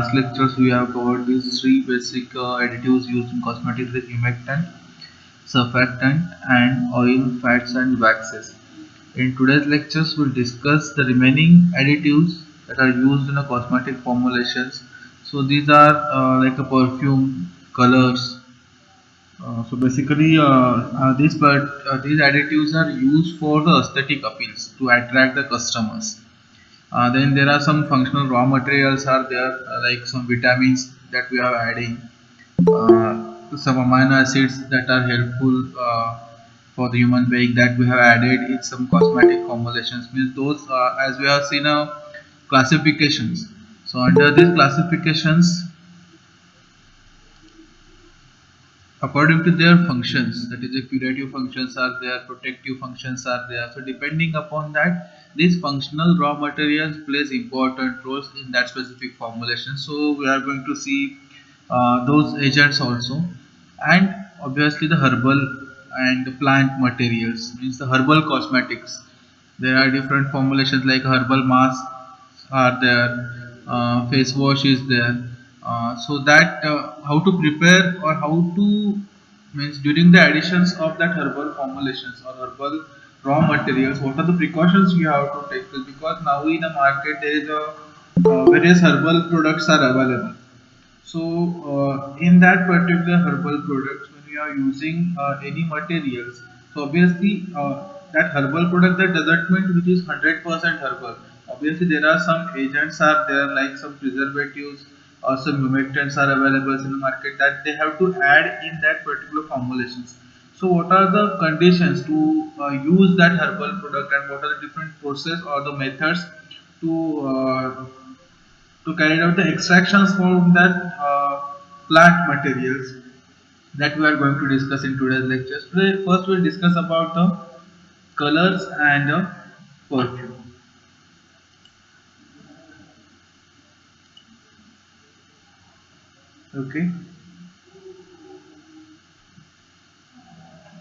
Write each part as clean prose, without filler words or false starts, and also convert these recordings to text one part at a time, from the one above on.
last lectures we have covered these three basic additives used in cosmetics like humectant, surfactant, and oil, fats, and waxes. In today's lectures, we'll discuss the remaining additives that are used in a cosmetic formulations. So these are like a perfume, colors. So basically, these additives are used for the aesthetic appeals to attract the customers. Then there are some functional raw materials are there like some vitamins that we are adding, some amino acids that are helpful for the human being that we have added in some cosmetic formulations. Means those as we have seen classifications. So under these classifications, according to their functions, that is the curative functions are there, protective functions are there. So depending upon that, these functional raw materials plays important roles in that specific formulation. So we are going to see those agents also, and obviously the herbal and plant materials, means the herbal cosmetics. There are different formulations like herbal mask are there, face wash is there. So that how to prepare or how to, means during the additions of that herbal formulations or herbal raw materials, what are the precautions we have to take? Because now in the market there is a various herbal products are available. So in that particular herbal products, when we are using any materials, so obviously that herbal product that doesn't mean which is 100% herbal. Obviously there are some agents are there like some preservatives or some humectants are available in the market that they have to add in that particular formulations. So what are the conditions to use that herbal product, and what are the different process or the methods to carry out the extractions from that plant materials that we are going to discuss in today's lectures. Today, first we'll discuss about the colors and perfume. Okay.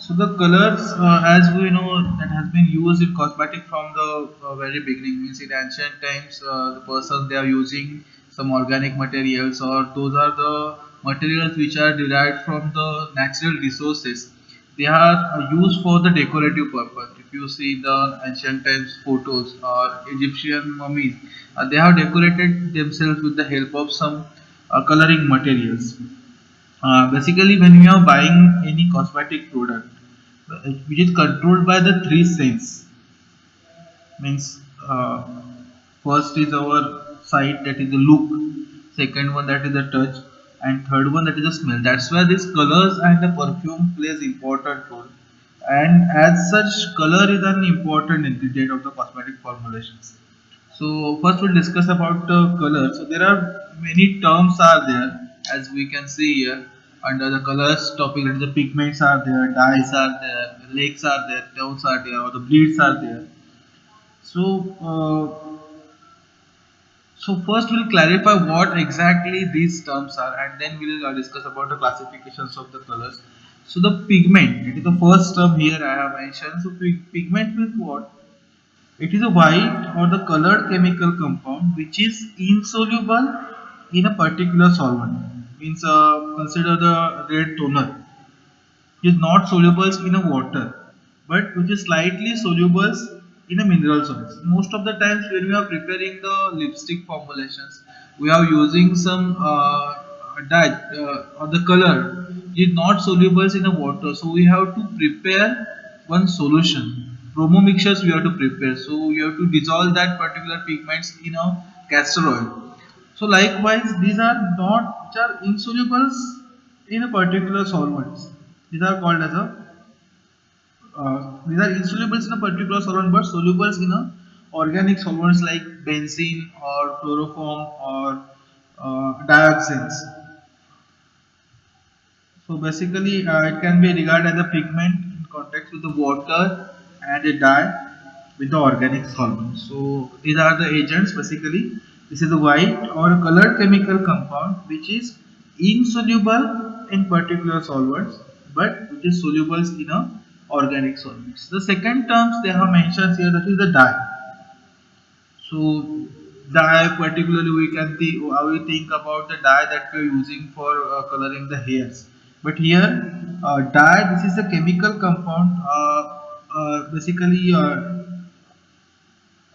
So the colors, as we know, that has been used in cosmetic from the very beginning. Means in ancient times, the person they are using some organic materials, or those are the materials which are derived from the natural resources. They are used for the decorative purpose. If you see the ancient times photos or Egyptian mummies, they have decorated themselves with the help of some coloring materials. Basically, when we are buying any cosmetic product, which is controlled by the three sense, means first is our sight, that is the look, second one that is the touch, and third one that is the smell. That's why these colors and the perfume plays important role. And as such, color is an important ingredient of the cosmetic formulations. So first we'll discuss about the color. So there are many terms are there, as we can see here under the colors topic. That is the pigments are there, dyes are there, lakes are there, tones are there, or the bleeds are there. So first we'll clarify what exactly these terms are, and then we'll discuss about the classifications of the colors. So the pigment, it is the first term here I have mentioned. So pigment means what? It is a white or the colored chemical compound which is insoluble in a particular solvent. Means consider the red toner. It is not soluble in a water, but which is slightly soluble in a mineral salts. Most of the times when we are preparing the lipstick formulations, we are using some dye or the color is not soluble in a water, so we have to prepare one solution. Promo mixtures we have to prepare, so you have to dissolve that particular pigments in a castor oil. So likewise, these are not which are insoluble in a particular solvents. These are called as a these are insoluble in a particular solvent, but soluble in a organic solvents like benzene or chloroform or dioxins. So basically, it can be regarded as a pigment in context with the water and a dye with the organic solvent. So these are the agents basically. This is a white or a colored chemical compound which is insoluble in particular solvents, but which is soluble in a organic solvents. The second terms they have mentioned here, that is the dye. So dye, particularly we can we think about the dye that we are using for coloring the hairs. But here, dye, this is a chemical compound, basically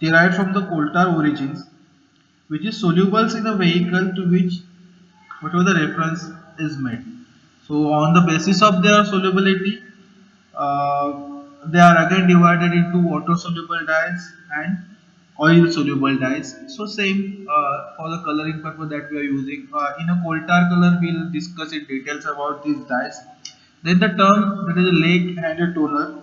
derived from the coal tar origins, which is soluble in a vehicle to which whatever the reference is made. So on the basis of their solubility, uh, they are again divided into water soluble dyes and oil soluble dyes. So same for the coloring purpose that we are using. In a coal tar color, we'll discuss in details about these dyes. Then the term that is a lake and a toner.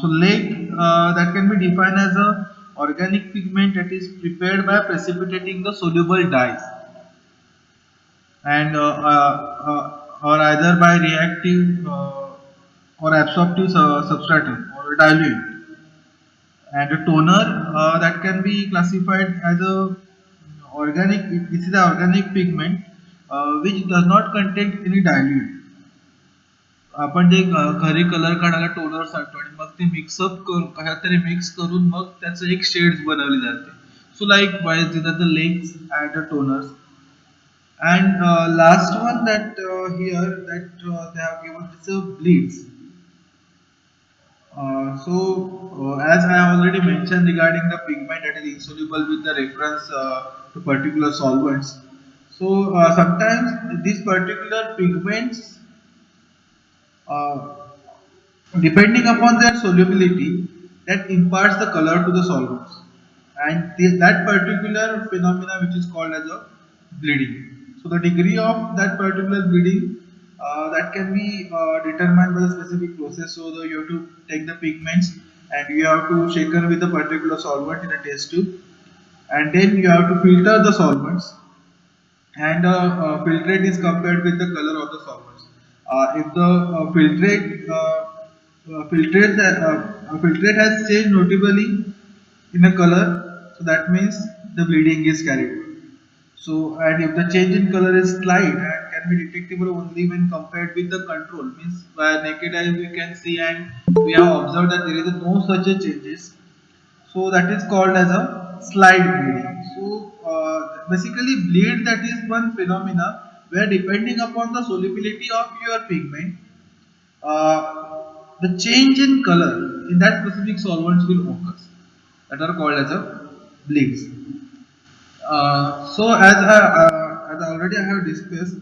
So lake that can be defined as a organic pigment that is prepared by precipitating the soluble dyes and or either by reactive or absorptive substratum or dilute, and a toner that can be classified as a organic. This is an organic pigment which does not contain any dilute. आपण जे घरी colour काढायला toners आणतो आणि मग ते mix up करून कशा तरी mix करून मग त्याचं एक शेड्स बनवली जाते. So like wise these are the lakes and the toners. And last one that here that they have given is bleeds. As I already mentioned regarding the pigment that is insoluble with the reference to particular solvents. So sometimes these particular pigments, uh, depending upon their solubility, that imparts the color to the solvents, and that particular phenomena which is called as a bleeding. So the degree of that particular bleeding that can be determined by the specific process. So you have to take the pigments and you have to shaken with a particular solvent in a test tube, and then you have to filter the solvents, and filtrate is compared with the color of the solvents. If the filtrate has changed notably in a color, so that means the bleeding is carried out. So, and if the change in color is slight and can be detectable only when compared with the control, means by naked eye we can see and we have observed that there is no such a changes, so that is called as a slide bleeding. So basically bleed, that is one phenomena where depending upon the solubility of your pigment, the change in color in that specific solvents will occur, that are called as a bleeds. So as already I have discussed,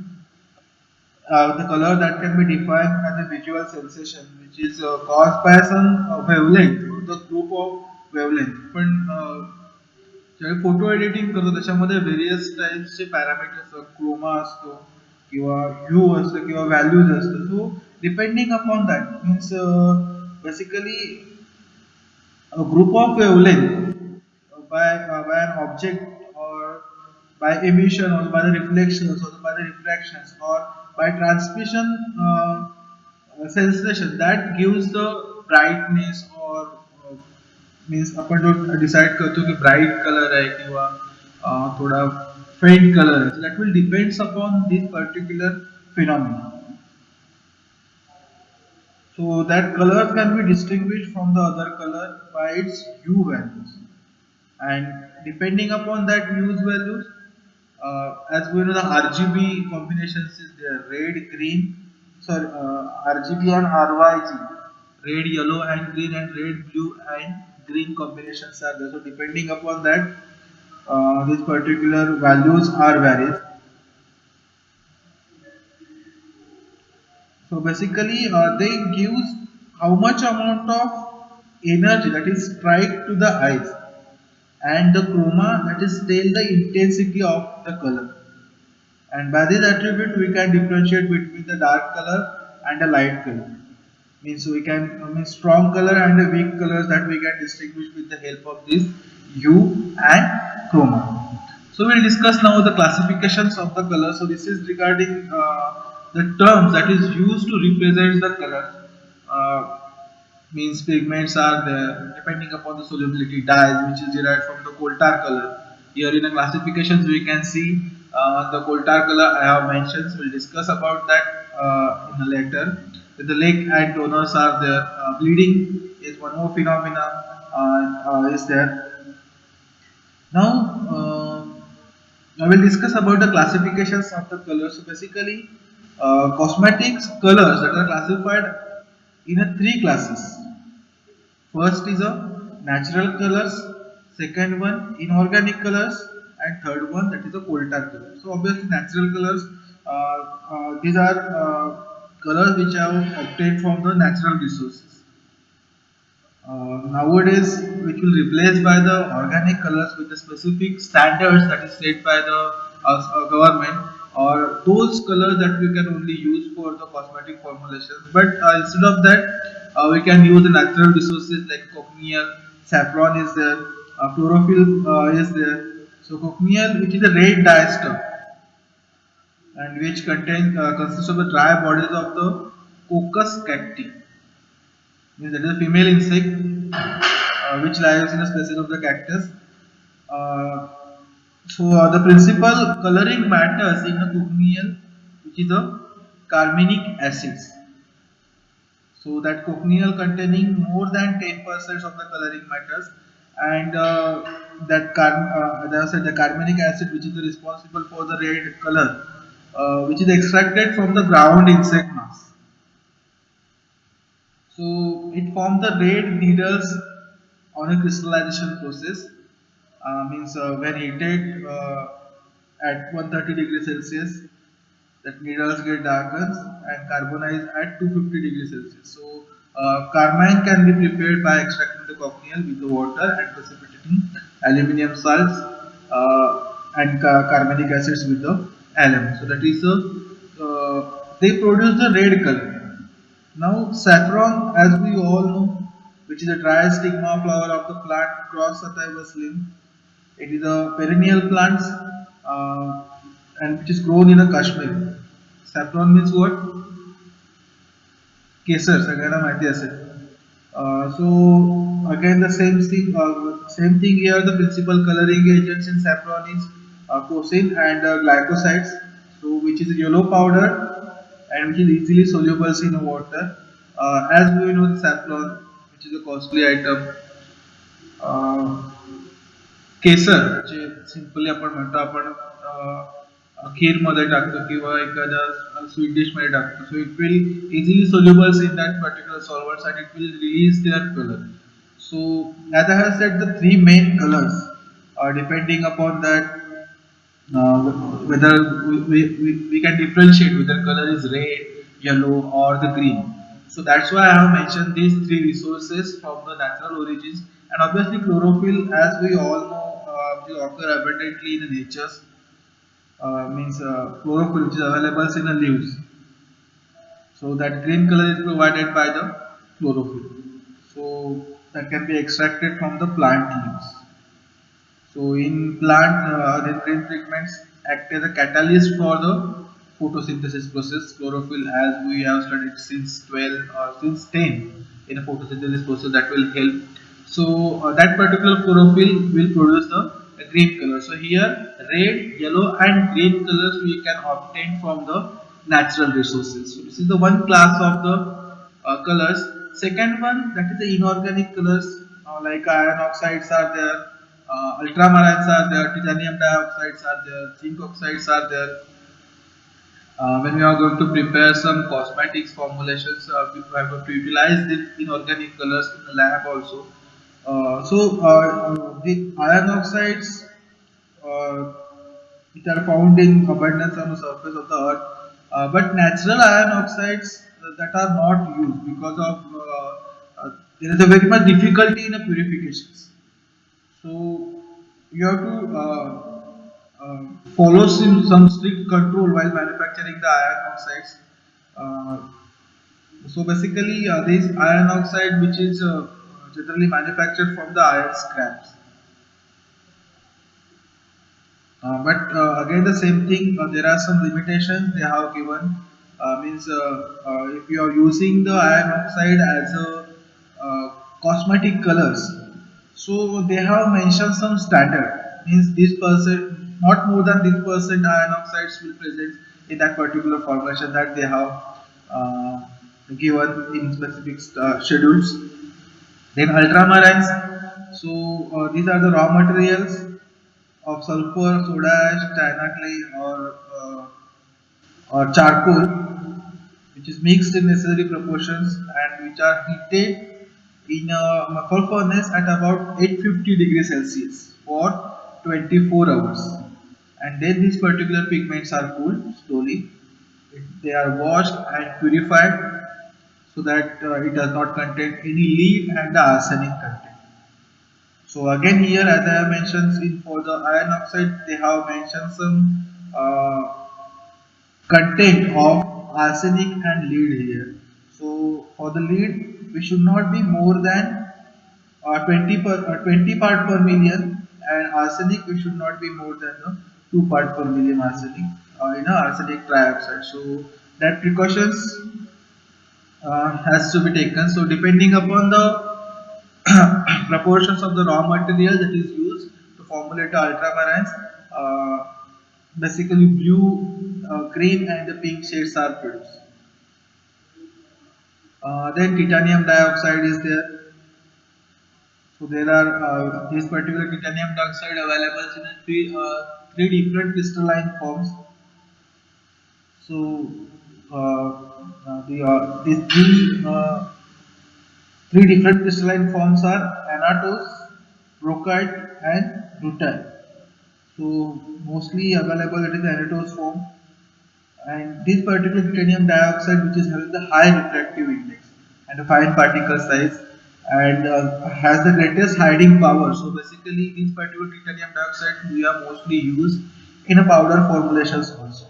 the color that can be defined as a visual sensation which is caused by some wavelength, the group of wavelength. पण ज्यावेळी photo editing करतो त्याच्यामध्ये various टाइप्सचे parameters असतात, Croma असतो किंवा ह्यू असतं किंवा values असतं. So depending upon that means basically a group of wavelength by an object or by emission or by the reflections or by the refractions or by transmission sensation that gives the brightness or means आपण जो decide करतो की bright colour आहे किंवा थोडा faint colour आहे, that will depends upon this particular phenomena. So that color can be distinguished from the other color by its hue values, and depending upon that hues values, as we know the RGB combinations is there, red, green, sorry, RGB and RYG, red, yellow and green, and red, blue and green combinations are there. So depending upon that, these particular values are varied. So basically, they gives how much amount of energy that is strike to the eyes, and the chroma that is tell the intensity of the color. And by this attribute, we can differentiate between the dark color and the light color. Means we can strong color and the weak colors that we can distinguish with the help of this hue and chroma. So we'll discuss now the classifications of the color. So this is regarding the terms that is used to represent the color. Uh, Means pigments are there depending upon the solubility, dyes which is derived from the coal tar color. Here in the classifications we can see the coal tar color I have mentioned, so we'll discuss about that in a later. The lake and toners are there. Bleeding is one more phenomena is there. Now, I will discuss about the classifications of the colors. So basically, cosmetics colors that are classified in a three classes. First is a natural colors, second one inorganic colors, and third one that is a coal tar color. So obviously natural colors, these are colors which are obtained from the natural resources. Nowadays, which will replace by the organic colors with the specific standards that is set by the government, or those colors that we can only use for the cosmetic formulations. But instead of that, we can use the natural resources like cochineal, saffron is there, chlorophyll is there. So cochineal, which is a red diester, and which consists of the dry bodies of the Coccus cacti, means that is a female insect which lives in a species of the cactus. Uh, the principal coloring matters in the cochineal, which is the carminic acids. So that cochineal containing more than 10% of the coloring matters, and as I said, the carminic acid, which is responsible for the red color, which is extracted from the ground insect mass. So it forms the red needles on a crystallization process. Means when heated at 130 degrees Celsius, that needles get darkened and carbonized at 250 degrees Celsius. So carmine can be prepared by extracting the cochineal with the water and precipitating aluminium salts and carbonic acids with the alum. So that is they produce the red color. Now, saffron, as we all know, which is a dry stigma flower of the plant Cross sativus limb. It is a perennial plant uh, and which is grown in a Kashmir. Saffron means what? केसर सगळ्यांना माहिती असेल. So again the same thing here. The principal coloring agents in saffron is cosin and glycosides, so which is a yellow powder and which is easily soluble in water. As we know, the saffron, which is a costly item, uh, Kesar J simply आपण म्हणतो आपण खीर मध्ये टाकतो किंवा एखाद्या sweet dish मध्ये टाकतो so it will easily solubles in that particular solvers and it will release their colour so as I have said the three main colors depending upon that whether we can differentiate whether color is red, yellow or the green. So that's why I have mentioned these three resources from the natural origins, and obviously chlorophyll, as we all know, will occur abundantly in the natures. Means chlorophyll which is available in the leaves. So that green color is provided by the chlorophyll. So that can be extracted from the plant leaves. So in plant, the green pigments act as a catalyst for the photosynthesis process. Chlorophyll, as we have studied since 12 or since 10 in a photosynthesis process, that will help. So that particular chlorophyll will produce the green color. So here, red, yellow, and green colors we can obtain from the natural resources. So this is the one class of the colors. Second one, that is the inorganic colors, like iron oxides are there, ultramarines are there, titanium dioxides are there, zinc oxides are there. When we are going to prepare some cosmetics formulations, we are going to utilize the inorganic colors in the lab also. The iron oxides uh, which are found in abundance on the surface of the earth, but natural iron oxides that are not used because of there is a very much difficulty in the purifications. So you have to follow some strict control while manufacturing the iron oxides. Uh, so basically, this iron oxide, which is generally manufactured from the iron scraps. But again, the same thing. There are some limitations they have given. Means if you are using the iron oxide as a cosmetic colors, so they have mentioned some standard. Means this percent, not more than this percent iron oxides will present in that particular formulation that they have uh, given in specific schedules. Then ultramarines. So these are the raw materials of sulfur, soda ash, china clay, or charcoal, which is mixed in necessary proportions and which are heated in a muffle furnace at about 850 degrees Celsius for 24 hours. And then these particular pigments are cooled slowly. They are washed and purified so that it does not contain any lead and the arsenic content. So again here, as I have mentioned in for the iron oxide, they have mentioned some content of arsenic and lead here. So for the lead, we should not be more than 20 part per million, and arsenic we should not be more than 2 part per million arsenic in a arsenic trioxide. So that precautions has to be taken. So depending upon the proportions of the raw material that is used to formulate the ultramarines, basically blue, green and the pink shades are produced. Then titanium dioxide is there. So there are this particular titanium dioxide available in three different crystalline forms. So these three different crystalline forms are anatose, brochite, and rutile. So mostly available it is anatose form, and this particular titanium dioxide, which is having the high refractive index and a fine particle size, and has the greatest hiding power. So basically, this particular titanium dioxide we are mostly used in a powder formulations also.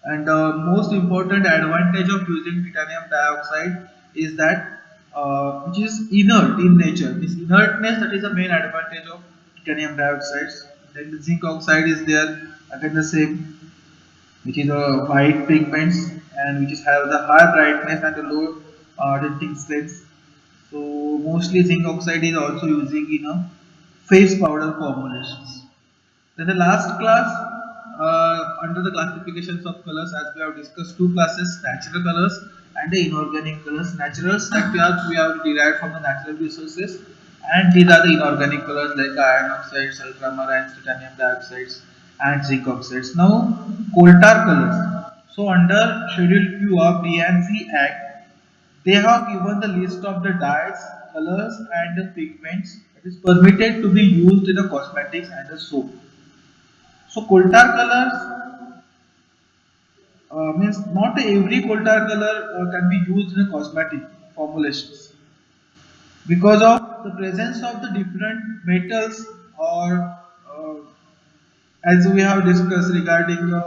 And the most important advantage of using titanium dioxide is that which is inert in nature. This inertness, that is the main advantage of titanium dioxide. Then the zinc oxide is there, again the same, which is a white pigments and which is have the high brightness and the low denting strength. So mostly zinc oxide is also using in a face powder formulations. Then the last class under the classifications of colors, as we have discussed two classes, natural colors and the inorganic colors. Naturals that we have derived from the natural resources, and these are the inorganic colors like iron oxides, ultramarines, titanium dioxides and zinc oxides. Now coal tar colors. So under Schedule Q of DNC Act, they have given the list of the dyes, colors and the pigments that is permitted to be used in the cosmetics and the soap. So coal tar colors means not every coal tar color can be used in a cosmetic formulations because of the presence of the different metals or as we have discussed regarding the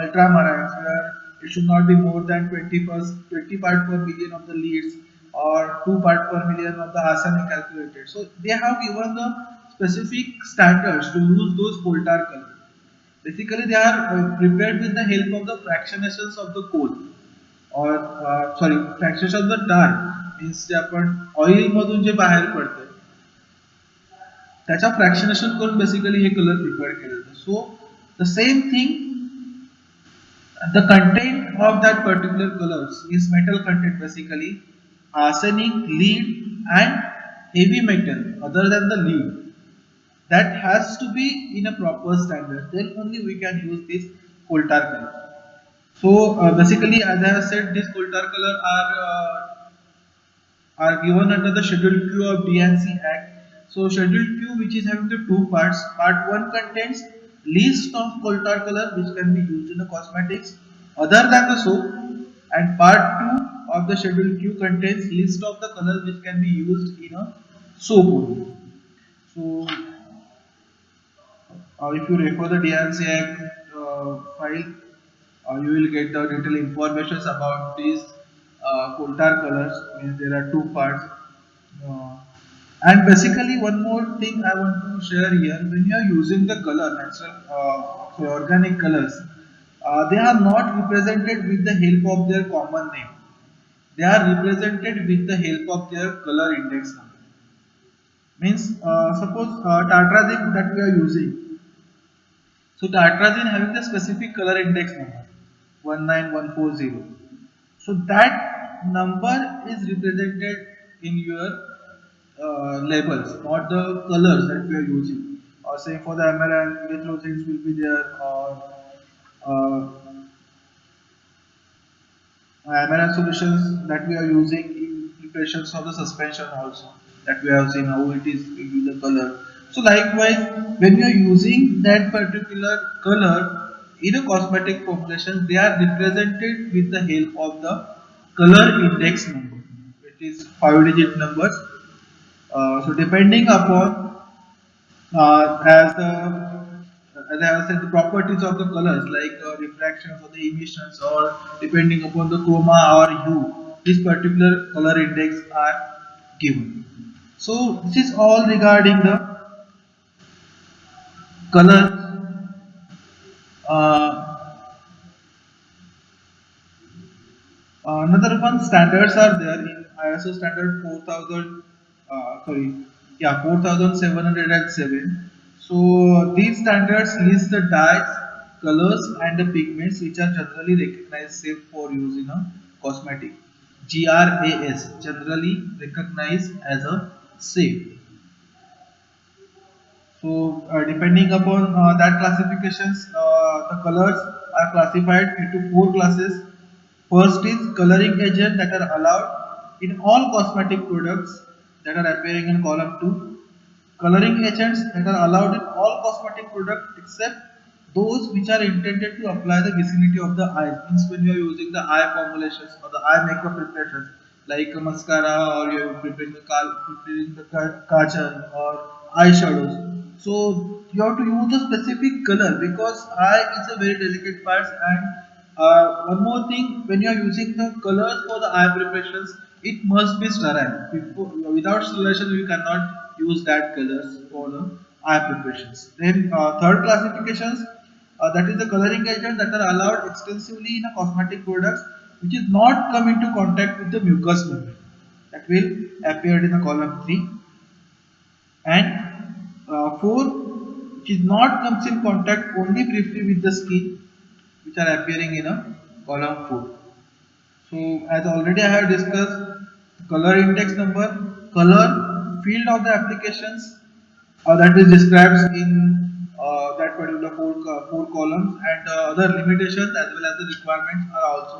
ultramarines, where it should not be more than 20 part per million of the leads or 2 part per million of the arsenic calculated. So they have given the specific standards to use those coal tar colors. Basically, they are prepared with the help of the fractionations of the coal or sorry, fractions of the tar means जे आपण oil मधून जे बाहेर पडते त्याच्या फ्रॅक्शनेशन करून basically हे colour prepare केले जातात. So the same thing, the content of that particular colors is metal content, basically arsenic, lead and heavy metal other than the lead, that has to be in a proper standard, then only we can use this coal tar color. So basically, as I have said, these coal tar color are given under the Schedule Q of DNC Act. So Schedule Q, which is having the two parts. Part 1 contains list of coal tar color which can be used in the cosmetics other than the soap, and part 2 of the Schedule Q contains list of the colors which can be used in a soap only. So if you refer the DNC Act file, you will get the detailed information about these coal tar colors. Means there are two parts. Uh, and basically, one more thing I want to share here: when you are using the color, natural, organic colors, they are not represented with the help of their common name. They are represented with the help of their color index number. Means, suppose tartrazine that we are using. So tartrazine having the specific color index number 19140. So that number is represented in your labels, not the colors that we are using. or say for the amaranth, erythrosins will be there, or uh, amaranth solutions that we are using in preparations of the suspension also, that we have seen how it is in the color. So likewise, when you are using that particular color in a cosmetic formulation, they are represented with the help of the color index number, which is 5-digit numbers. So depending upon as I have said, the properties of the colors like refractions or the emissions, or depending upon the chroma or hue, this particular color index are given. So this is all regarding the color. Uh, Another one, standards are there in ISO standard 4000, yeah, 4707. So these standards list the dyes, colors, and the pigments which are generally recognized safe for use in a cosmetic. GRAS, generally recognized as a safe. So, depending upon that classifications, the colors are classified into four classes. First is coloring agent that are allowed in all cosmetic products that are appearing in column 2. Coloring agents that are allowed in all cosmetic products except those which are intended to apply the vicinity of the eyes. Means when you are using the eye formulations or the eye makeup preparations like mascara, or you are preparing the kajal or eyeshadows. So you have to use a specific color because eye is a very delicate part. And one more thing, when you are using the colors for the eye preparations, it must be sterile. Without sterilization, you cannot use that colors for the eye preparations. Then third classifications, that is the coloring agent that are allowed extensively in a cosmetic products which is not come into contact with the mucous membrane. That will appear in the column 3. And 4, which is not comes in contact only briefly with the skin, which are appearing in a column 4. So as already I have discussed, color index number, color, field of the applications, that is described in that particular four columns, and other limitations as well as the requirements are also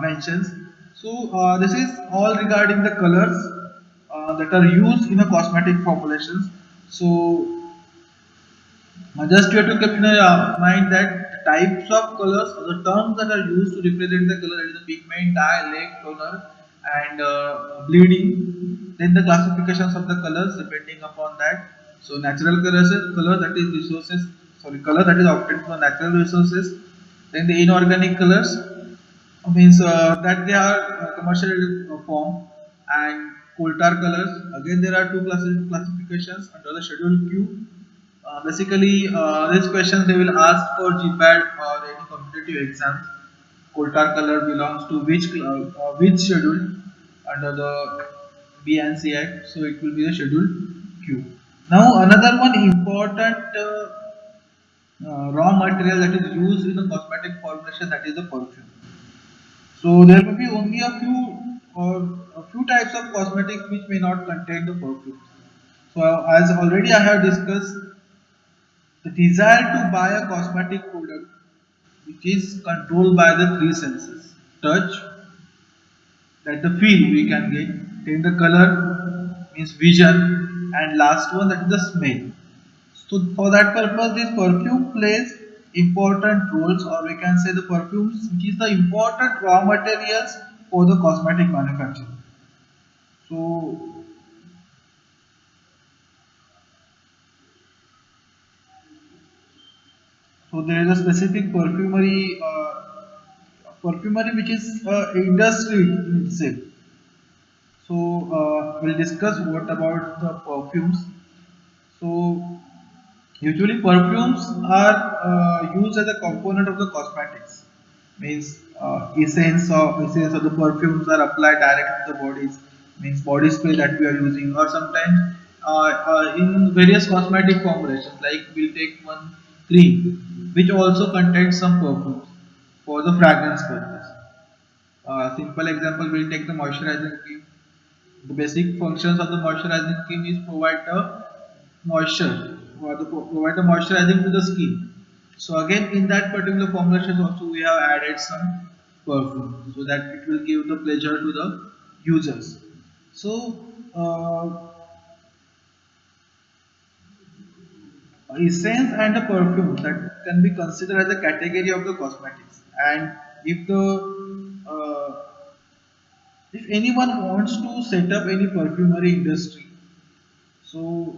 mentioned. So this is all regarding the colors that are used in a cosmetic formulations. So just you have to keep in mind that the types of colors or the terms that are used to represent the color, that is the pigment, dye, lake, toner, and bleeding. Then the classifications of the colors depending upon that. So natural colors, color that is resources, sorry, color that is obtained from natural resources. Then the inorganic colors means that they are commercially formed, and coal tar colors. Again, there are two classifications under the schedule Q. Basically, these questions they will ask for GPAD or any competitive exams. Coal tar color belongs to which schedule under the BNC Act? So it will be the schedule Q. Now another one important raw material that is used in the cosmetic formulation, that is the perfume. So there will be only a few types of cosmetics which may not contain the perfume. So as already I have discussed, the desire to buy a cosmetic product which is controlled by the three senses: touch, that the feel we can get, then the color means vision, and last one, that is the smell. So for that purpose, this perfume plays important roles, or we can say the perfumes, which is the important raw materials for the cosmetic manufacturing. So, so there is a specific perfumery which is industry in itself. So we'll discuss what about the perfumes. So usually perfumes are used as a component of the cosmetics. Means essence of the perfumes are applied directly to the bodies. Means body spray that we are using, or sometimes in various cosmetic formulations. Like we'll take one cream, which also contains some perfumes for the fragrance purpose. Simple example, we'll take the moisturizing cream. The basic functions of the moisturizing cream is provide the moisture, provide the moisturizing to the skin. So again, in that particular formulation also we have added some perfume so that it will give the pleasure to the users. So essence and the perfume that can be considered as a category of the cosmetics. And if the if anyone wants to set up any perfumery industry, so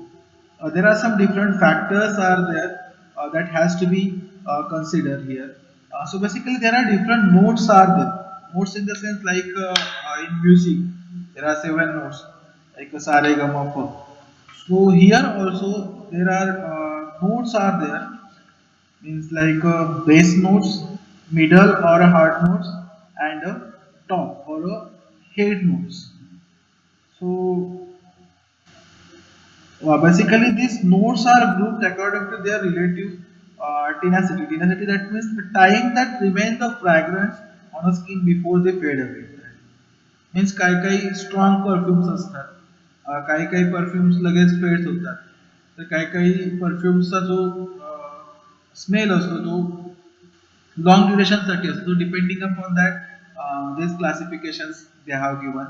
there are some different factors are there that has to be considered here. So basically there are different notes are there. Notes in the sense like in music there are seven notes like a sa re ga ma pa. So here also there are notes are there means like bass notes, middle or a hard notes, and a top or a head notes. So basically, these notes are grouped according to their relative tenacity. Tenacity that means the time that remains the fragrance on a skin before they fade away. Means काही strong perfumes असतात, काही perfumes लगेच fades होतात. तर काही perfumes चा जो smell असतो तो long duration साठी असतो. Depending upon that, these classifications they have given.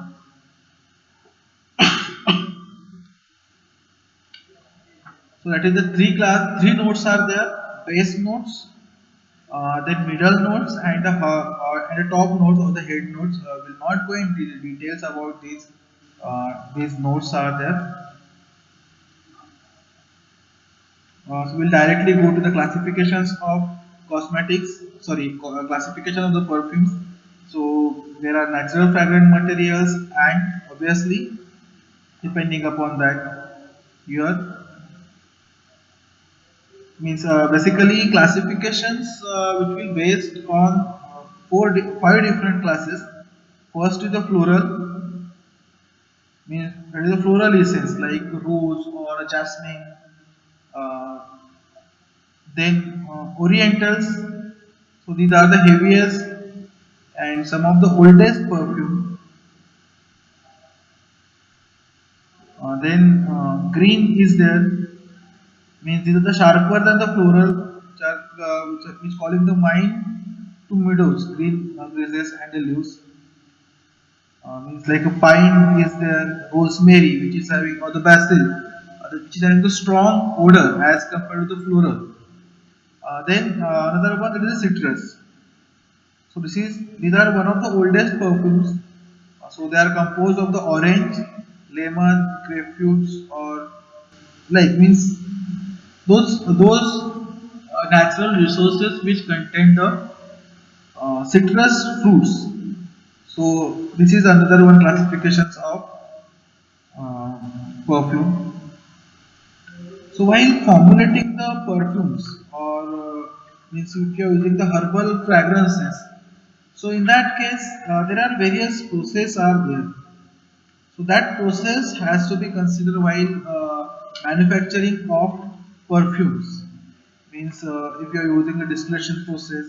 So that is the three notes are there: bass notes, then middle notes, and the top notes or the head notes. Will not go into the details about these. These notes are there. So we'll directly go to the classifications of cosmetics. Sorry, classification of the perfumes. So there are natural fragrant materials, and obviously, depending upon that, your means basically classifications which will based on five different classes. First is the floral, means that is the floral essence like rose or jasmine. Uh, then orientals, so these are the heaviest and some of the oldest perfume. Then green is there, means these are the sharper than the floral, which calling the vine to meadows, green grasses and the leaves. Means like a pine is there, rosemary, which is having, or the basil, which is having the strong odor as compared to the floral. Then another one that is a citrus. So these are one of the oldest perfumes. So they are composed of the orange, lemon, grapefruits, or like means those natural resources which contain the citrus fruits. So this is another one classifications of uh, perfume. So while formulating the perfumes or means if you are using the herbal fragrances, so in that case there are various processes are there. So that process has to be considered while manufacturing of perfumes. Means if you are using a distillation process,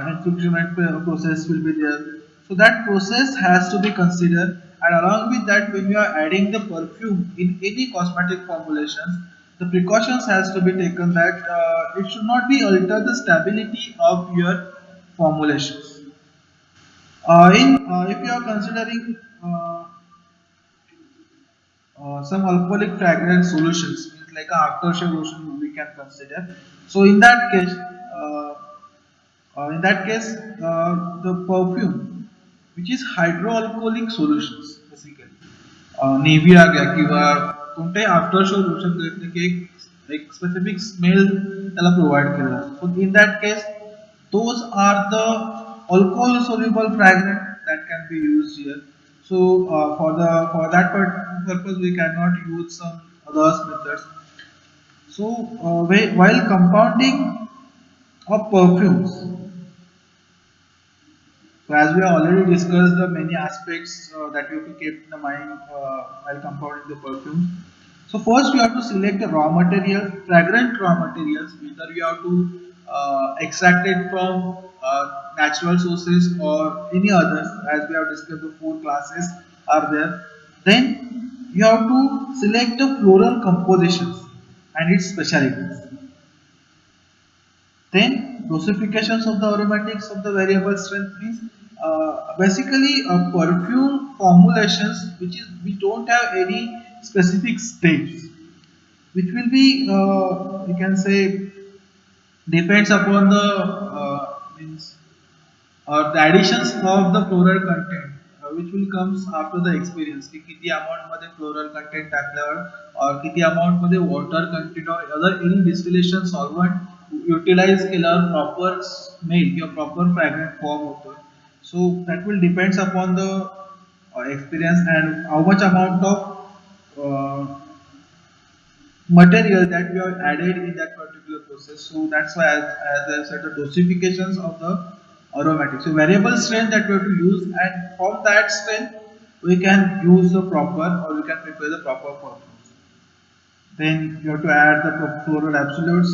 infringement process will be there. So that process has to be considered, and along with that, when you are adding the perfume in any cosmetic formulations, the precautions has to be taken that it should not be alter the stability of your formulations. In if you are considering some alcoholic fragrance solutions, means like a aftershave lotion we can consider. So in that case, the perfume, which is hydroalcoholic solutions, basically. नेव्ही आ गया किंवा कोणत्याही after show lotion घेतलं की एक specific smell त्याला provide केलेला असतो. So in that case, those are the alcohol soluble fragrance that can be used here. So for that purpose we cannot use some other methods. So while compounding of perfumes, so as we have already discussed the many aspects that you have to keep in the mind while compounding the perfume. So first you have to select the raw materials, fragrant raw materials, whether you have to extract it from natural sources or any others, as we have discussed the four classes are there. Then you have to select the floral compositions. and its specialties. Then dosifications of the aromatics of the variable strength means basically perfume formulations which is we don't have any specific states, which will be you can say depends upon the means or the additions of the floral content which will comes after the experience की किती amount मध्ये floral content टाकल्यावर और किती amount मध्ये water content or other any distillation solvent utilize केल्यावर proper smell किंवा proper fragrant form होतो. So that will depends upon the experience and how much amount of material that we have added in that particular process. So that's why, as I said, the dosifications of the aromatics. So variable strength that we have to use, and from that strength we can use the proper or we can prepare the proper perfumes. Then you have to add the floral absolutes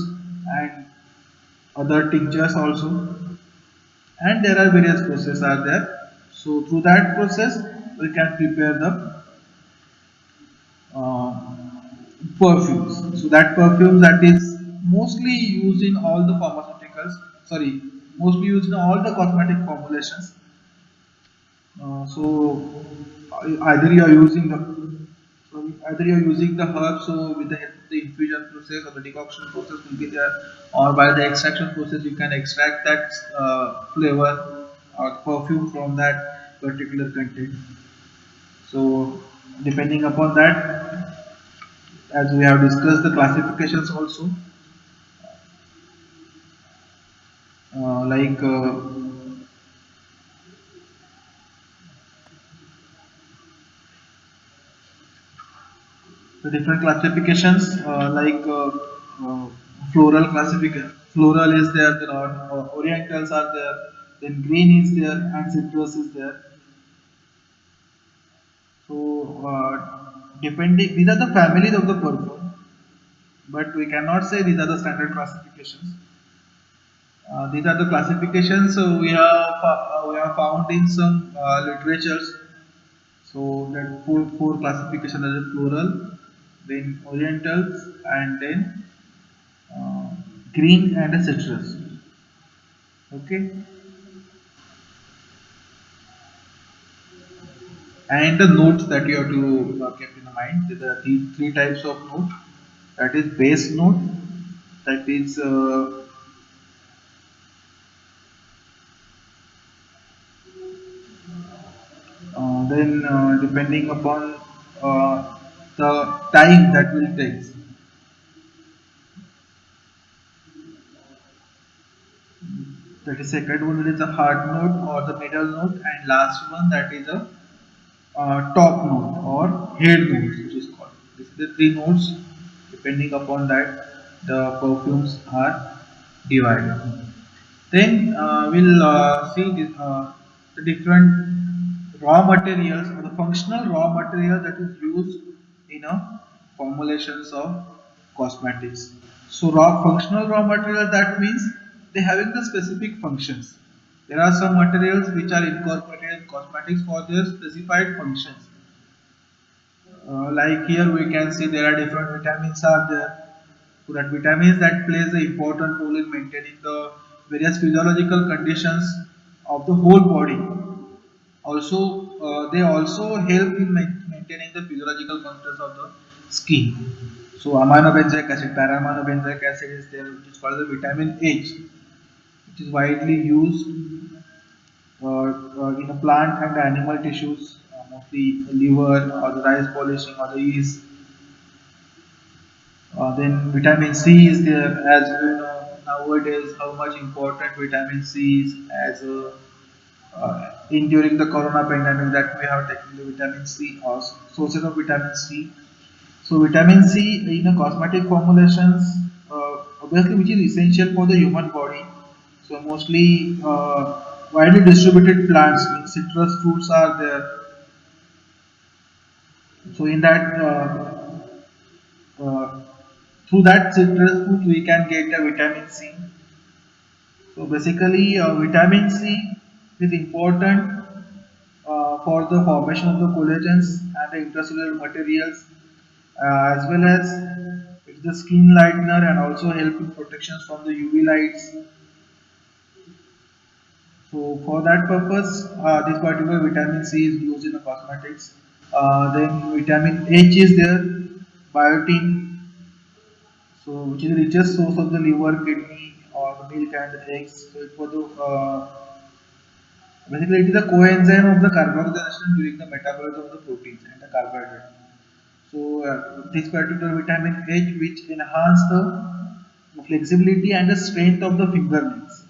and other tinctures also, and there are various processes are there. So through that process we can prepare the uh, perfumes. So that perfume that is mostly used in all the pharmaceuticals, sorry, mostly used in all the cosmetic formulations. So either you are using the either you are using the herbs, so with the help of the infusion process or the decoction process will be there, or by the extraction process you can extract that flavor or perfume from that particular content. So depending upon that, as we have discussed the classifications also, like the different classifications floral classification. Floral is there, there are orientals are there, then green is there, and citrus is there. So depending, these are the families of the perfume, but we cannot say these are the standard classifications. These are the classifications we have found in some literatures. So that four classification are the floral, then orientals, and then uh, green and a citrus. Okay, and the notes that you have to keep in mind. There are three types of note. That is base note. That is then depending upon the time that will take. That is second one is a hard note or the middle note, and last one that is a top note or head notes, which is called. These are the three notes. Depending upon that, the perfumes are divided. Then we'll see the different raw materials or the functional raw material that is used in a formulations of cosmetics. So raw functional raw material, that means they having the specific functions. There are some materials which are incorporated in cosmetics for their specified functions. Like here we can see there are different vitamins are there. So that vitamins that plays an important role in maintaining the various physiological conditions of the whole body. Also, they also help in maintaining the physiological functions of the skin. So aminobenzoic acid, para-aminobenzoic acid is there, which is called the vitamin H, which is widely used in a plant and animal tissues, mostly liver or the rice polishing or the yeast. Then vitamin C is there, as you know nowadays how much important vitamin C is as in during the corona pandemic that we have taken the vitamin C or sources of vitamin C. So vitamin C in a cosmetic formulations, obviously which is essential for the human body. So mostly widely distributed plants, means citrus fruits are there. So in that uh, through that citrus fruit we can get a vitamin C. So basically vitamin C is important for the formation of the collagens and the intracellular materials, as well as is the skin lightener and also help in protections from the UV lights. So for that purpose, this particular vitamin C is used in the cosmetics. Then vitamin H is there, biotin, so which is the richest source of the liver, kidney, or the milk and the eggs. So it was the basically it is a coenzyme of the carboxylation during the metabolism of the proteins and the carbohydrate. So this particular vitamin H which enhance the flexibility and the strength of the fingernails,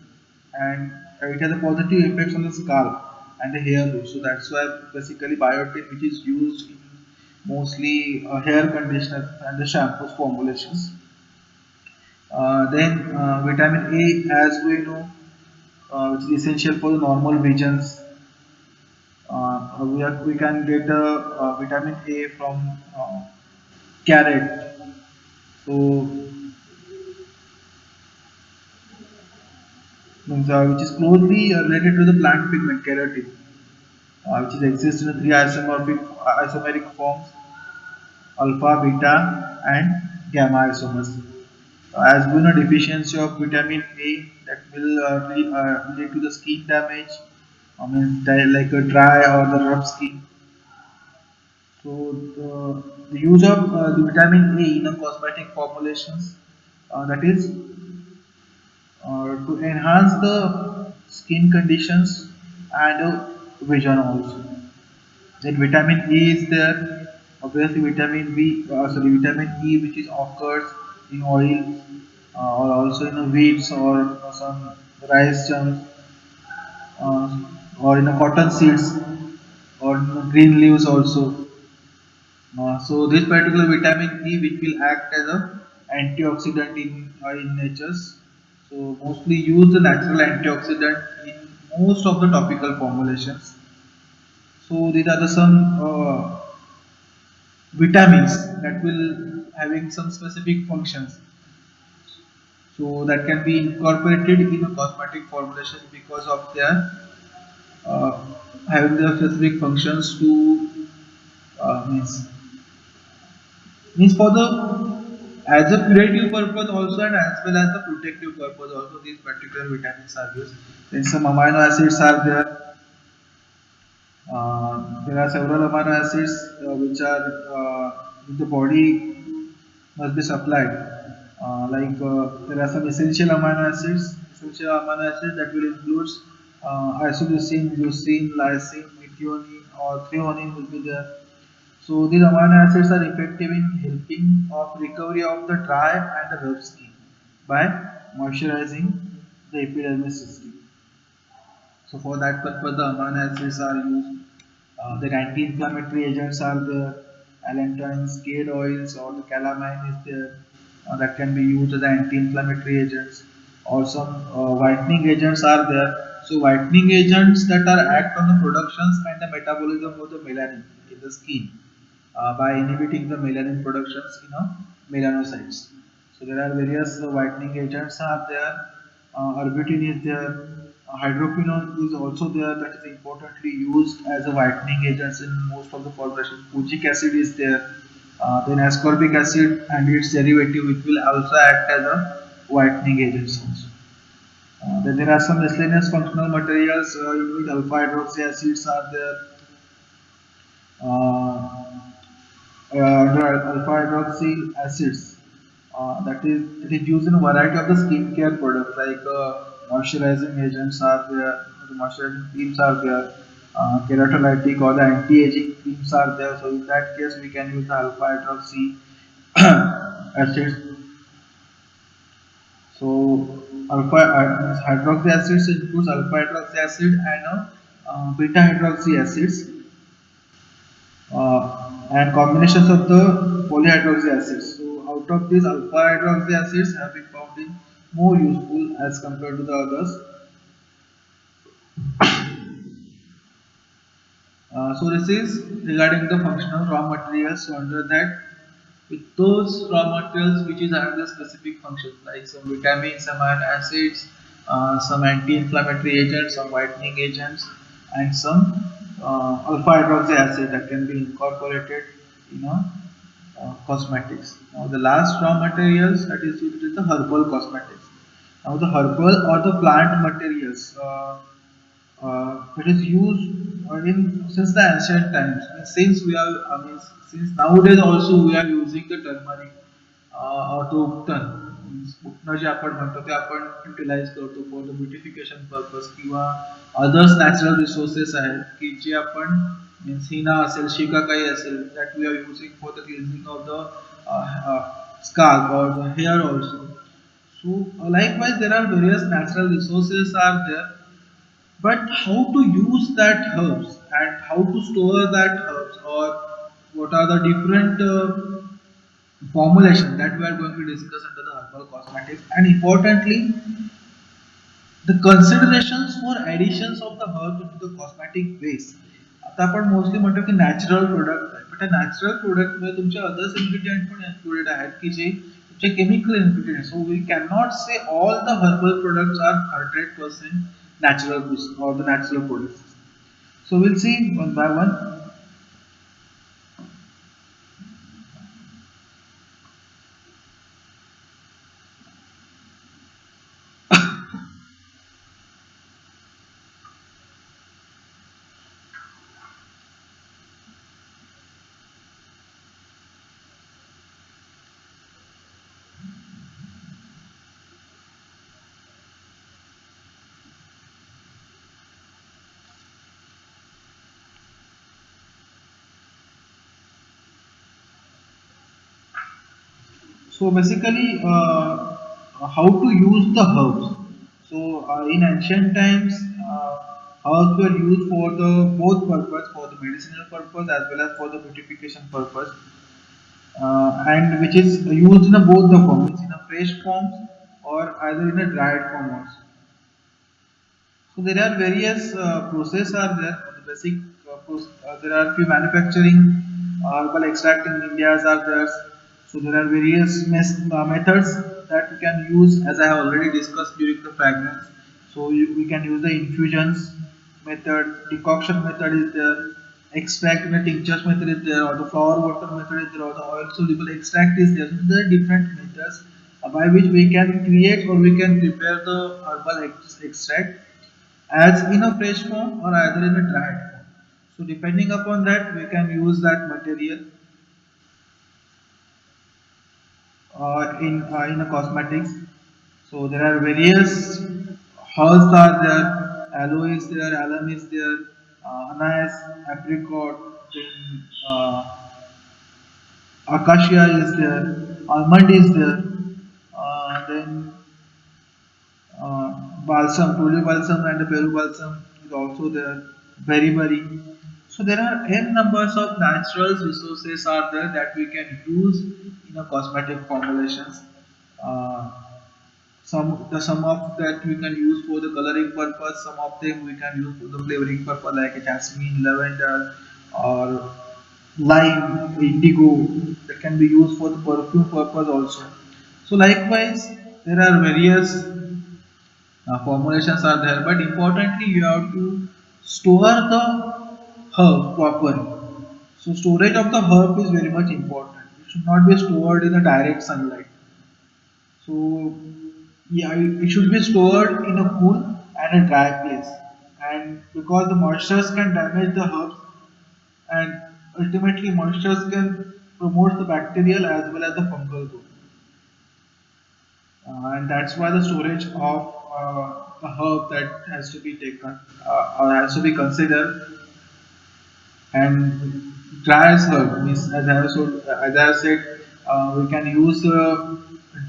and it has a positive effects on the scalp and the hair loss. So that's why basically biotin, which is used in mostly hair conditioner and the shampoos formulations. Then vitamin A, as we know, which is essential for the normal visions. We can get the vitamin A from carrot. So means, which is closely related to the plant pigment keratin, which is exists in the three isomeric forms: alpha, beta, and gamma isomers. As we know, deficiency of vitamin A that will lead to the skin damage. I mean, like a dry or the rough skin. So the use of the vitamin A in a cosmetic formulations, that is to enhance the skin conditions and vision also. Then vitamin E is there. Obviously, vitamin E, which is occurs in oil or also in wheats or some rice chunks or in a cotton seeds or in green leaves also. So this particular vitamin E, which will act as a antioxidant in natures. So mostly use the natural antioxidant in most of the topical formulations. So these are the some vitamins that will having some specific functions. So that can be incorporated in a cosmetic formulation because of their uh, having the specific functions to means for the as a curative purpose also and as well as the protective purpose also these particular vitamins are used. Then some amino acids are there. There are several amino acids which are in the body must be supplied. There are some essential amino acids that will include isoleucine, leucine, lysine, methionine, or threonine will be there. So these amino acids are effective in helping of recovery of the dry and the rough skin by moisturizing the epidermis system. So for that purpose, the amino acids are used. The anti-inflammatory agents are the allantoins, cade oils, or the calamine is there that can be used as anti-inflammatory agents. Or some whitening agents are there. So whitening agents that are act on the productions and the metabolism of the melanin in the skin by inhibiting the melanin productions in melanocytes. So there are various whitening agents are there. Arbutin is there. Hydroquinone is also there, that is importantly used as a whitening agent in most of the formulations. Fujic acid is there. Then ascorbic acid and its derivative, which will also act as a whitening agents also. Then there are some miscellaneous functional materials in which alpha hydroxy acids are there. Uh, Under alpha hydroxy acids, that is used in a variety of the skincare products like moisturizing agents are there, the moisturizing creams are there, keratolytic or the anti-aging creams are there. So in that case, we can use the alpha hydroxy acids. So hydroxy acids includes alpha hydroxy acid and beta hydroxy acids and combinations of the polyhydroxy acids. So out of these, alpha hydroxy acids have been found in more useful as compared to the others. So this is regarding the functional raw materials. So under that, with those raw materials which is having the specific functions like some vitamins, some amino acids, some anti-inflammatory agents, some whitening agents, and some alpha hydroxy acid that can be incorporated, you know, cosmetics. Now the last raw materials that is used is the herbal cosmetics. Now the herbal or the plant materials it is used in since the ancient times. Since we are, I mean, since nowadays also we are using the turmeric or the उपटन. उपटन जे आपण म्हणतो ते आपण utilise करतो for the beautification purpose किंवा others natural resources आहेत की जे आपण मीन्स हिना असेल शिकाकाई असेल that we are using for the cleansing of the scalp or the hair also. So likewise there are various natural resources are there, but how to use that herbs and how to store that herbs or what are the different formulation that we are going to discuss under the herbal cosmetics, and importantly the considerations for additions of the herb into the cosmetic base. आता आपण mostly म्हणतो की natural product आहे, but natural product मध्ये तुमचे others ingredient पण included आहेत की जे तुमचे chemical ingredient. So we can not say all the herbal products are 100% natural or the natural products. So we'll see one by one. So basically, how to use the herbs. So in ancient times, herbs were used for the both purpose, for the medicinal purpose as well as for the beautification purpose, and which is used in a both the forms, in a fresh forms or either in a dried form also. So there are various process are there. The basic there are few manufacturing herbal extract in India are there. So there are various methods that we can use, as I have already discussed during the fragrance. So we can use the infusions method, decoction method is there, extract in a tinctures method is there, or the flower water method is there, or the oil soluble extract is there. So there are different methods by which we can create or we can prepare the herbal extract as in a fresh form or either in a dried form. So depending upon that, we can use that material in a cosmetics. So there are various herbs are there, aloe is there, alum is there, anise, apricot, then acacia is there, almond is there, then balsam, tule balsam and the peru balsam is also there, berry. So there are n numbers of natural resources are there that we can use in a cosmetic formulations. Uh, some of that we can use for the coloring purpose, some of them we can use for the flavoring purpose like a jasmine, lavender, or lime, indigo that can be used for the perfume purpose also. So likewise, there are various formulations are there, but importantly you have to store the herb properly. So storage of the herb is very much important. It should not be stored in a direct sunlight. So yeah, it should be stored in a cool and a dry place. And because the moistures can damage the herbs, and ultimately moistures can promote the bacterial as well as the fungal growth. And that's why the storage of the herb that has to be taken or has to be considered. And dry as herb means as I have said, we can use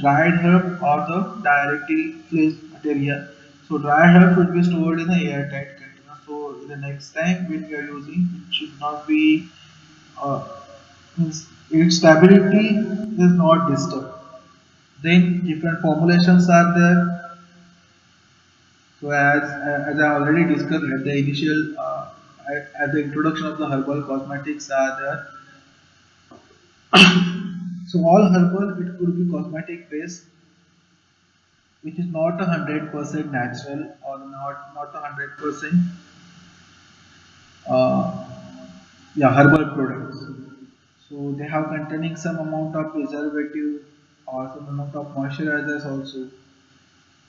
dried herb or the directly placed material. So dry herb should be stored in a airtight container. So the next time when we are using, it should not be uh, means its stability is not disturbed. Then different formulations are there. So as I already discussed at the initial at the introduction of the herbal cosmetics are there. So all herbal it could be cosmetic based, which is not 100% natural or not 100% uh, yeah herbal products. So they have containing some amount of preservative or some amount of moisturizers also.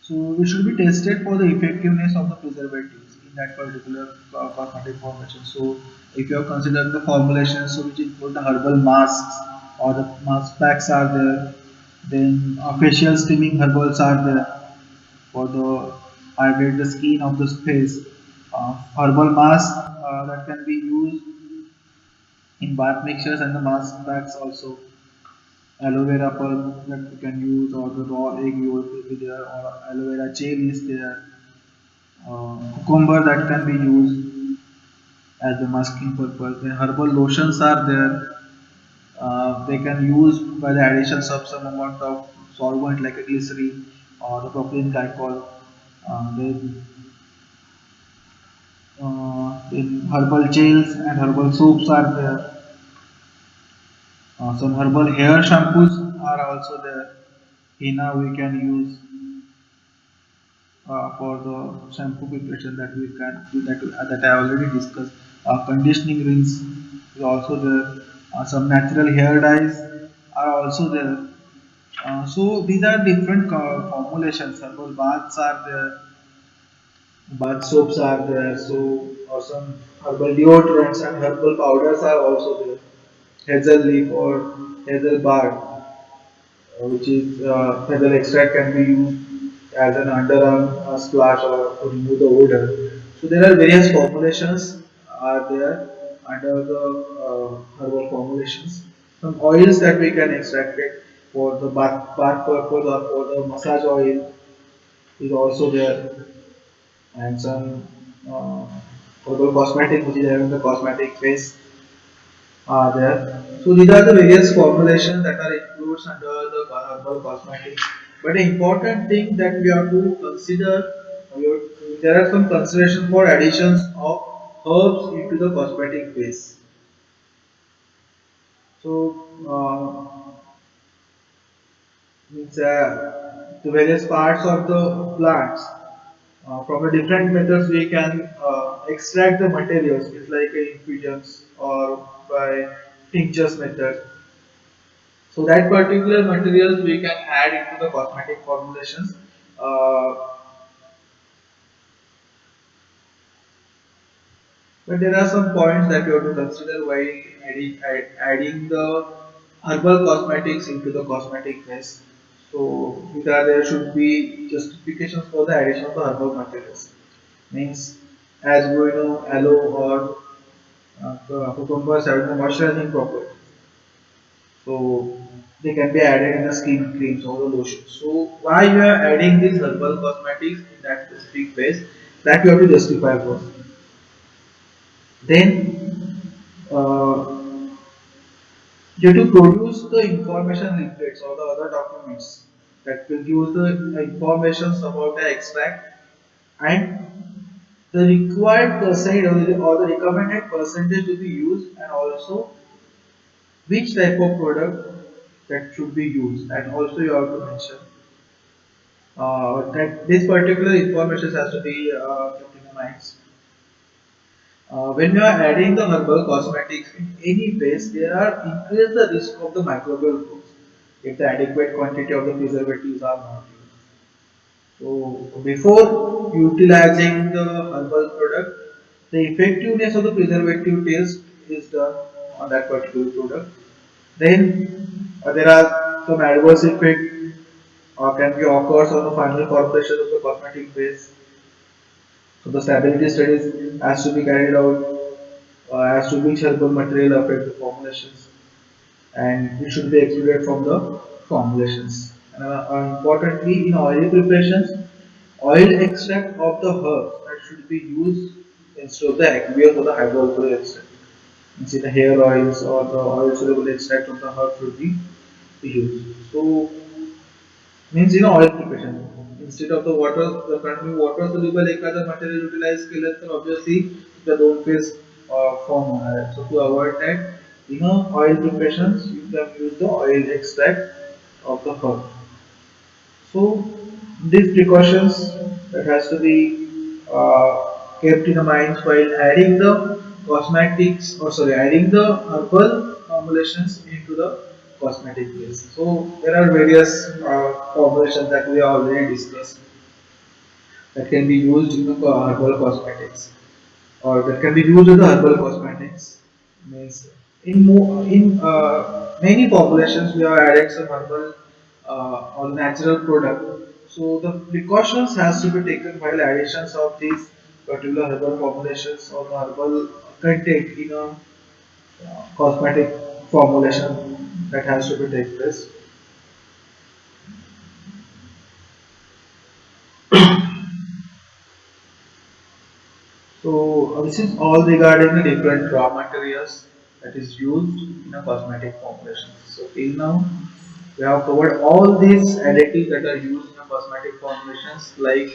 So we should be tested for the effectiveness of the preservatives in that particular cosmetic formulation. So if you are considering the formulations, so which include the herbal masks or the mask packs are there, then facial steaming herbals are there for the hydrate the skin of the face. Herbal mask that can be used in bath mixtures and the mask packs also. Aloe vera pulp that you can use or the raw egg yolk will be there or aloe vera gel is there. Cucumber that can be used as a masking purpose. Then herbal lotions are there. They can use by the additions of some amount of solvent like a glycerin or the propylene glycol. Then herbal gels and herbal soaps are there. Some herbal hair shampoos are also there. Henna we can use for the shampoo preparation that we can that I already discussed. Conditioning rinse is also there. Some natural hair dyes are also there. So these are different formulations. Herbal baths are there. Bath soaps are there. So or some herbal deodorants and herbal powders are also there. Hazel leaf or hazel bark, which is feather extract can be used as an underarm splash or to remove the odor. So there are various formulations are there under the herbal formulations. Some oils that we can extract it for the bath purpose or for the massage oil is also there, and some uh, herbal cosmetic which is having the cosmetic phase are there. So these are the various formulations that are included under the herbal cosmetics. But the important thing that we have to consider, there are some consideration for additions of herbs into the cosmetic base. So means the various parts of the plants. From the different methods we can extract the materials, it's like infusions or by tinctures method. So that particular materials we can add into the cosmetic formulations. Uh, but there are some points that you have to consider while adding the herbal cosmetics into the cosmetic base. So there should be justifications for the addition of the herbal materials. Means as we know, aloe or cucumbers having the moisturizing property. So they can be added in the skin creams or the lotion. So why you are adding these herbal cosmetics in that specific phase, that you have to justify first. Then you have to produce the information leaflets or the other documents that will give the information about the extract and the required percentage or the recommended percentage to be used, and also which type of product that should be used, and also you have to mention that this particular information has to be kept in mind. When you are adding the herbal cosmetics in any phase, there are increase the risk of the microbial growth if the adequate quantity of the preservatives are not used. So before utilizing the herbal product, the effectiveness of the preservative test is done on that particular product. Then there are some adverse effects can be occurs on the final formulation of the cosmetic base. So the stability studies has to be carried out as to which herbal material affect the formulations, and it should be excluded from the formulations. Importantly, in oily preparations, oil extract of the herbs that should be used instead of the aqueous or the hydroalcoholic extract. Means in the hair oils or the oil soluble extract of the herb should be used. So means oil preparation instead of the water the currently water soluble एखादा material utilize केलं तर obviously the दोन phase form होणार आहे. So to avoid that oil preparations you can use the oil extract of the herb. So these precautions that has to be kept in mind while adding the cosmetics or sorry adding the herbal formulations into the cosmetic base. So there are various formulations that we already discussed that can be used in the herbal cosmetics, or that can be used in the herbal cosmetics. Means in many populations we are adding some herbal or natural product. So the precautions has to be taken while additions of these particular herbal formulations or the herbal content in a cosmetic formulation that has to be take place. So this is all regarding the different raw materials that is used in a cosmetic formulation. So till now we have covered all these additives that are used in a cosmetic formulations. Like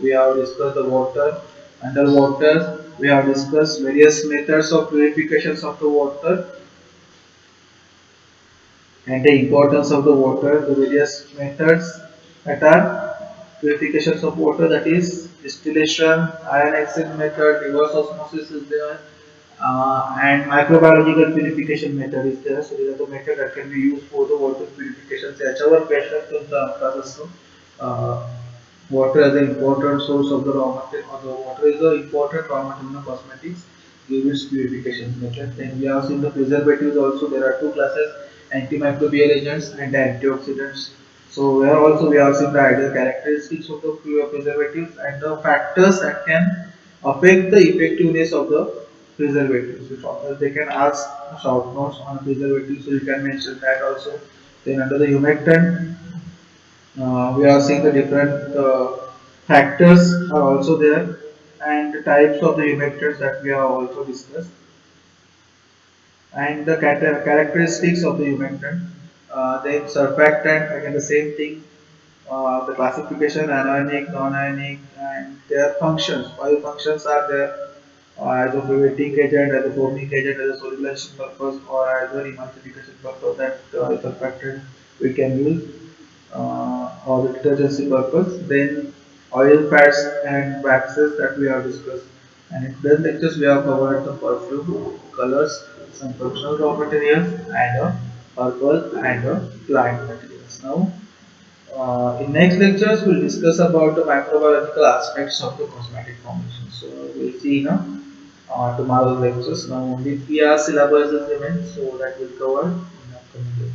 we have discussed the water, underwater. We have discussed various methods of purifications of the water and the importance of the water, the various methods that are purifications of water, that is distillation, ion exchange method, reverse osmosis is there, and microbiological purification method is there. So these are the method that can be used for the water purification. याच्यावर question तुमचा अभ्यास असतो. Uh, Water as an important source of the raw material, or the water is an important raw material in cosmetics, give its purification method. Then we have seen the preservatives also. There are two classes: antimicrobial agents and antioxidants. So here also we have seen the ideal characteristics of the preservatives and the factors that can affect the effectiveness of the preservatives. So they can ask short notes on preservatives, so you can mention that also. Then under the humectant, we are seeing the different factors are also there, and the types of the humectants that we have also discussed, and the characteristics of the humectant. Then surfactant, again the same thing. The classification, anionic, non-ionic, and their functions. Five functions are there: as a preventing agent, as a foaming agent, as a solubilization purpose, or as a emulsification purpose. That surfactant we can use, or the detergency purpose. Then oil, fats, and waxes that we have discussed. And in the lectures we have covered the perfume, colors, some functional raw materials, and herbal and plant materials. Now, in next lectures, we'll discuss about the microbiological aspects of the cosmetic formulation. So we'll see now tomorrow's lectures. Now only 3 hours syllabus is remaining, so that will cover in upcoming lectures.